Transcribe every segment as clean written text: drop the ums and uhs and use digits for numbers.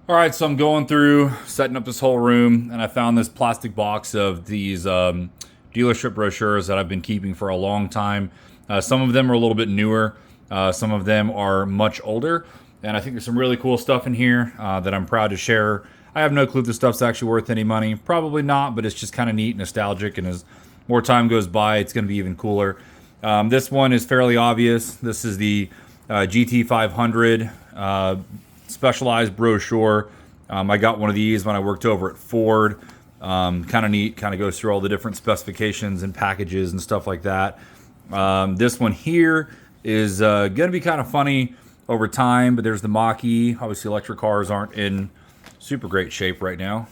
All right, so I'm going through setting up this whole room, and I found this plastic box of these dealership brochures that I've been keeping for a long time. Some of them are a little bit newer, some of them are much older, and I think there's some really cool stuff in here that I'm proud to share. I have no clue if this stuff's actually worth any money. Probably not, but it's just kind of neat, nostalgic, and as more time goes by, it's going to be even cooler. This one is fairly obvious. This is the GT500. Specialized brochure. I got one of these when I worked over at Ford. Kind of neat, kind of goes through all the different specifications and packages and stuff like that. This one here is going to be kind of funny over time, but there's the Mach-E. Obviously, electric cars aren't in super great shape right now.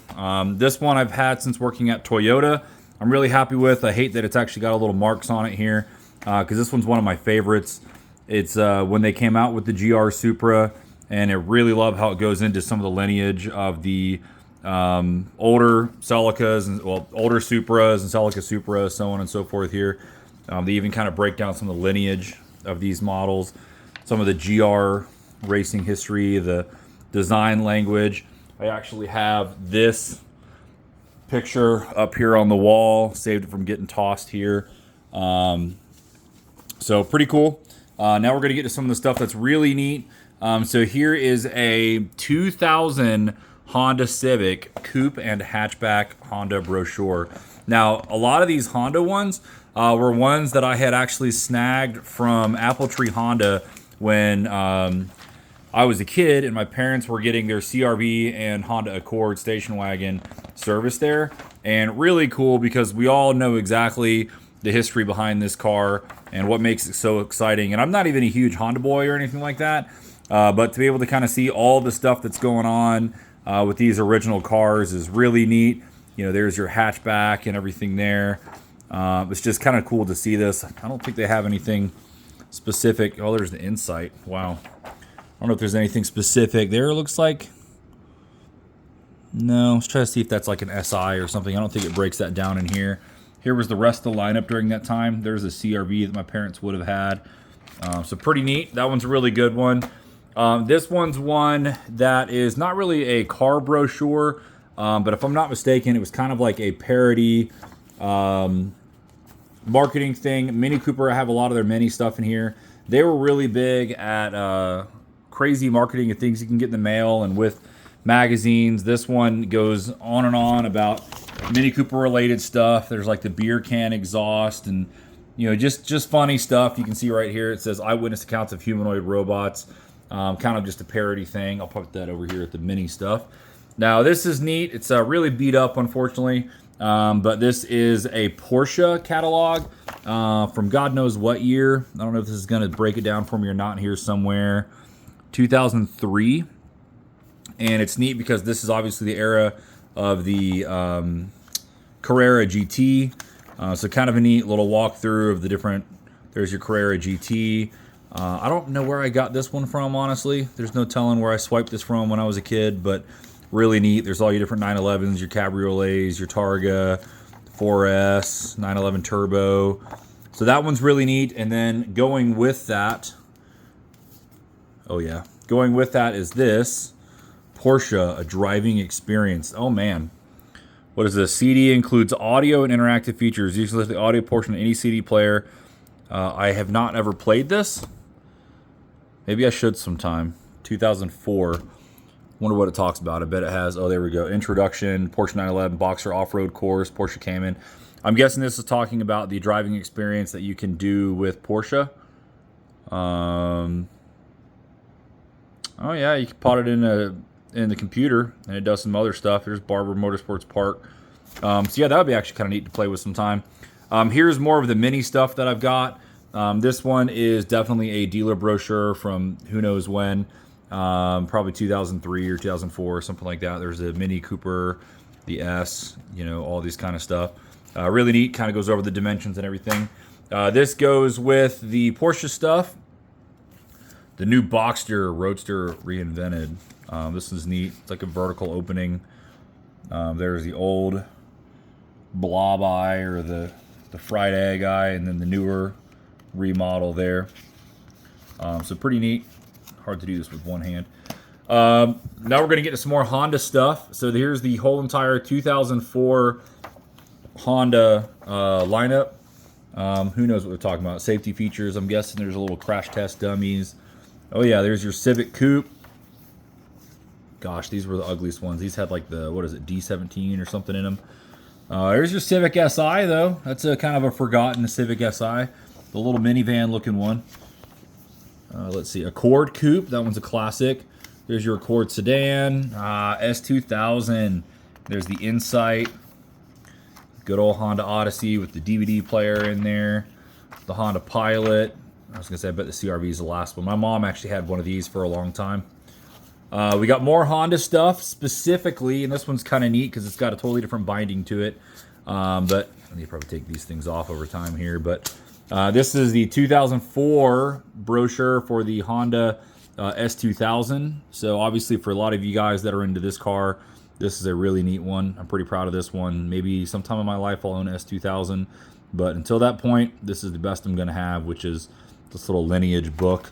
This one I've had since working at Toyota. I'm really happy with. I hate that it's actually got a little marks on it here because this one's one of my favorites. It's when they came out with the GR Supra, and I really love how it goes into some of the lineage of the older Celicas and older Supras and Celica Supras, so on and so forth here. They even kind of break down some of the lineage of these models, some of the GR racing history, the design language. I actually have this picture up here on the wall, saved it from getting tossed here. So pretty cool. Now we're going to get to some of the stuff that's really neat. So here is a 2000 Honda Civic coupe and hatchback Honda brochure. Now, a lot of these Honda ones were ones that I had actually snagged from Apple Tree Honda when I was a kid and my parents were getting their CRV and Honda Accord station wagon service there. And really cool because we all know exactly the history behind this car and what makes it so exciting. And I'm not even a huge Honda boy or anything like that. But to be able to kind of see all the stuff that's going on with these original cars is really neat. You know, there's your hatchback and everything there. It's just kind of cool to see this. I don't think they have anything specific. Oh, there's the Insight. Wow. I don't know if there's anything specific there. It looks like. No, let's try to see if that's like an SI or something. I don't think it breaks that down in here. Here was the rest of the lineup during that time. There's a CRV that my parents would have had. So pretty neat. That one's a really good one. This one's one that is not really a car brochure, but if I'm not mistaken, it was kind of like a parody marketing thing. Mini Cooper, I have a lot of their Mini stuff in here. They were really big at crazy marketing and things you can get in the mail and with magazines. This one goes on and on about Mini Cooper related stuff. There's like the beer can exhaust and just funny stuff. You can see right here it says eyewitness accounts of humanoid robots. Kind of just a parody thing. I'll put that over here at the Mini stuff. Now this is neat. It's really beat up, unfortunately, but this is a Porsche catalog from God knows what year. I don't know if this is going to break it down for me or not here somewhere. 2003, and it's neat because this is obviously the era of the Carrera GT. So kind of a neat little walkthrough of the different. There's your Carrera GT. I don't know where I got this one from, honestly. There's no telling where I swiped this from when I was a kid, but really neat. There's all your different 911s, your Cabriolets, your Targa, 4S, 911 Turbo. So that one's really neat. And then going with that, going with that is this Porsche, a driving experience. Oh man. What is this? CD includes audio and interactive features. You can select the audio portion of any CD player. I have not ever played this. Maybe I should sometime. 2004. Wonder what it talks about. I bet it has. Oh, there we go. Introduction, Porsche 911, Boxer off-road course, Porsche Cayman. I'm guessing this is talking about the driving experience that you can do with Porsche. Oh yeah, you can pot it in the computer, and it does some other stuff. Here's Barber Motorsports Park. So yeah, that would be actually kind of neat to play with sometime. Here's more of the Mini stuff that I've got. This one is definitely a dealer brochure from who knows when, probably 2003 or 2004 or something like that. There's a Mini Cooper, the S, all these kind of stuff. Really neat, kind of goes over the dimensions and everything. This goes with the Porsche stuff. The new Boxster Roadster reinvented. This is neat. It's like a vertical opening. There's the old Blob Eye or the fried egg eye, and then the newer remodel there. So pretty neat. Hard to do this with one hand. Now we're going to get to some more Honda stuff. So here's the whole entire 2004 Honda lineup. Who knows what we're talking about? Safety features. I'm guessing there's a little crash test dummies. Oh yeah, there's your Civic Coupe. Gosh, these were the ugliest ones. These had like the, what is it, D17 or something in them. There's your Civic Si though. That's a kind of a forgotten Civic Si. The little minivan looking one. Let's see, Accord Coupe. That one's a classic. There's your Accord Sedan. S2000. There's the Insight. Good old Honda Odyssey with the DVD player in there. The Honda Pilot. I was going to say, I bet the CRV is the last one. My mom actually had one of these for a long time. We got more Honda stuff specifically, and this one's kind of neat because it's got a totally different binding to it. But I need to probably take these things off over time here. But this is the 2004 brochure for the Honda S2000. So obviously for a lot of you guys that are into this car, this is a really neat one. I'm pretty proud of this one. Maybe sometime in my life I'll own an S2000. But until that point, this is the best I'm going to have, which is this little lineage book.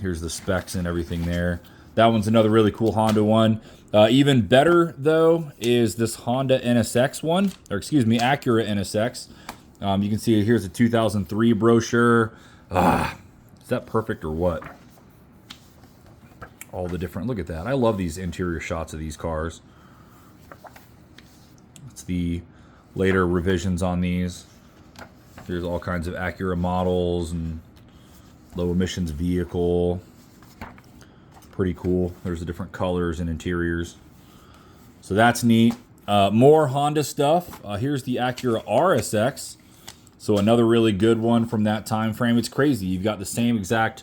Here's the specs and everything there. That one's another really cool Honda one. Even better, though, is this Honda NSX one. Or excuse me, Acura NSX. You can see here's a 2003 brochure. Is that perfect or what? All the different, look at that. I love these interior shots of these cars. It's the later revisions on these. There's all kinds of Acura models and low emissions vehicle. Pretty cool. There's the different colors and interiors. So that's neat. More Honda stuff. Here's the Acura RSX. So another really good one from that time frame. It's crazy. You've got the same exact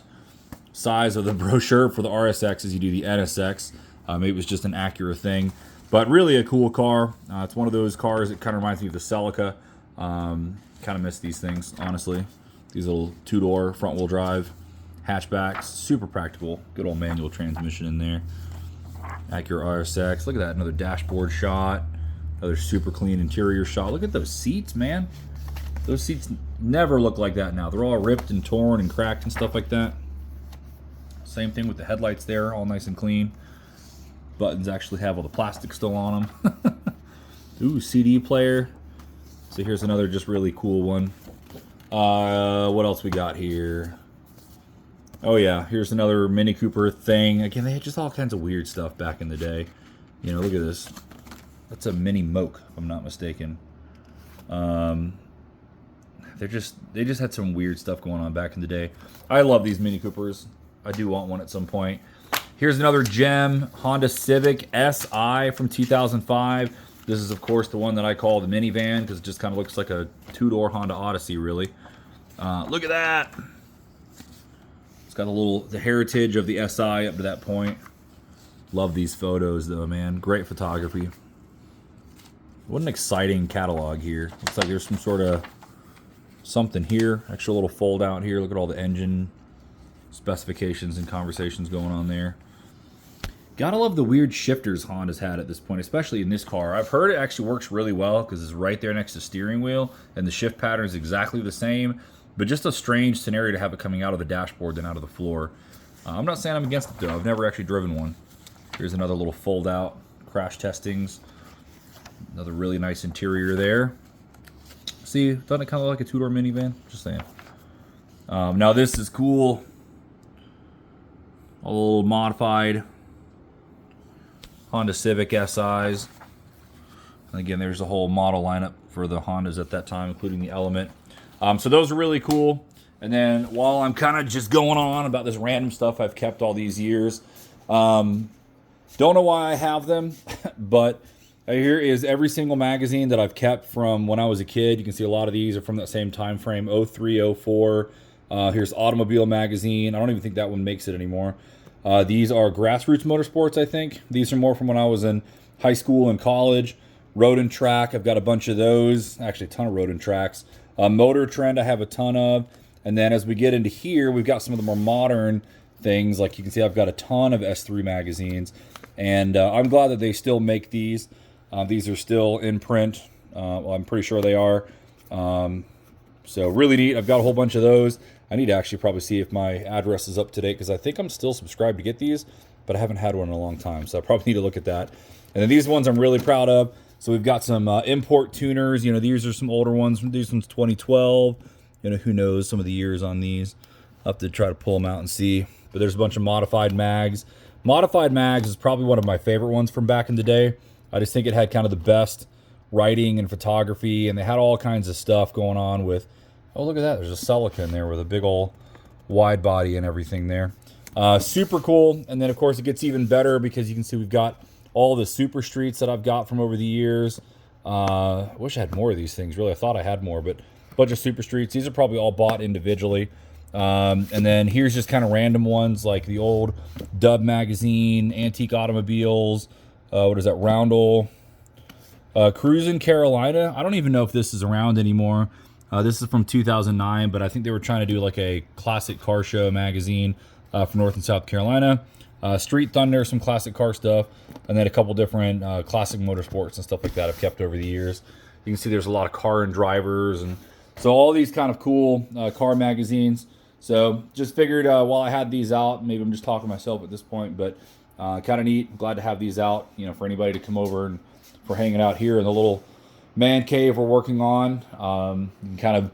size of the brochure for the RSX as you do the NSX. Maybe it was just an Acura thing, but really a cool car. It's one of those cars that kind of reminds me of the Celica. Kind of miss these things, honestly. These little two-door front-wheel drive hatchbacks, super practical. Good old manual transmission in there. Acura RSX. Look at that, another dashboard shot. Another super clean interior shot. Look at those seats, man. Those seats never look like that now. They're all ripped and torn and cracked and stuff like that. Same thing with the headlights there, all nice and clean. Buttons actually have all the plastic still on them. Ooh, CD player. So here's another just really cool one. What else we got here? Oh yeah, here's another Mini Cooper thing. Again, they had just all kinds of weird stuff back in the day. You know, look at this. That's a Mini Moke, if I'm not mistaken. They just had some weird stuff going on back in the day. I love these Mini Coopers. I do want one at some point. Here's another gem, Honda Civic Si from 2005. This is, of course, the one that I call the minivan because it just kind of looks like a two-door Honda Odyssey, really. Look at that. It's got the heritage of the Si up to that point. Love these photos, though, man. Great photography. What an exciting catalog here. Looks like there's some sort of something here. Extra little fold out here. Look at all the engine specifications and conversations going on there. Gotta love the weird shifters Honda's had at this point, especially in this car. I've heard it actually works really well because it's right there next to the steering wheel and the shift pattern is exactly the same, but just a strange scenario to have it coming out of the dashboard than out of the floor. I'm not saying I'm against it though. I've never actually driven one. Here's another little fold out crash testings. Another really nice interior there. See, doesn't it kind of look like a two-door minivan? Just saying. Now this is cool. A little modified Honda Civic SIs. And again, there's a whole model lineup for the Hondas at that time, including the Element. So those are really cool. And then while I'm kind of just going on about this random stuff I've kept all these years, don't know why I have them, but here is every single magazine that I've kept from when I was a kid. You can see a lot of these are from that same time frame, 03, 04. Here's Automobile Magazine. I don't even think that one makes it anymore. These are Grassroots Motorsports, I think. These are more from when I was in high school and college. Road and Track, I've got a bunch of those. Actually, a ton of Road and Tracks. Motor Trend, I have a ton of. And then as we get into here, we've got some of the more modern things. Like you can see, I've got a ton of S3 magazines. And I'm glad that they still make these. These are still in print. Well, I'm pretty sure they are. So really neat. I've got a whole bunch of those. I need to actually probably see if my address is up to date because I think I'm still subscribed to get these. but I haven't had one in a long time, so I probably need to look at that. And then these ones I'm really proud of. So we've got some import tuners. You know, these are some older ones. These ones 2012. You know, who knows some of the years on these. I'll have to try to pull them out and see. But there's a bunch of modified mags. Modified mags is probably one of my favorite ones from back in the day. I just think it had kind of the best writing and photography, and they had all kinds of stuff going on with, oh, look at that. There's a Celica in there with a big old wide body and everything there. Super cool. And then, of course, it gets even better because you can see we've got all the Super Streets that I've got from over the years. I wish I had more of these things, really. I thought I had more, but a bunch of Super Streets. These are probably all bought individually. And then here's just kind of random ones like the old Dub magazine, Antique Automobiles. What is that? Roundel. Cruisin' Carolina. I don't even know if this is around anymore. This is from 2009, but I think they were trying to do like a classic car show magazine from North and South Carolina. Street Thunder, some classic car stuff, and then a couple different classic motorsports and stuff like that I've kept over the years. You can see there's a lot of car and drivers, and so all these kind of cool car magazines. So just figured while I had these out, maybe I'm just talking to myself at this point, but kind of neat. Glad to have these out, you know, for anybody to come over and for hanging out here in the little man cave we're working on. You can kind of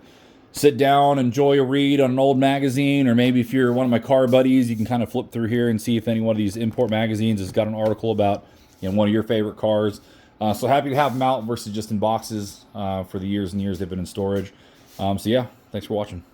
sit down, enjoy a read on an old magazine, or maybe if you're one of my car buddies, you can kind of flip through here and see if any one of these import magazines has got an article about, you know, one of your favorite cars. So happy to have them out versus just in boxes for the years and years they've been in storage. So yeah, thanks for watching.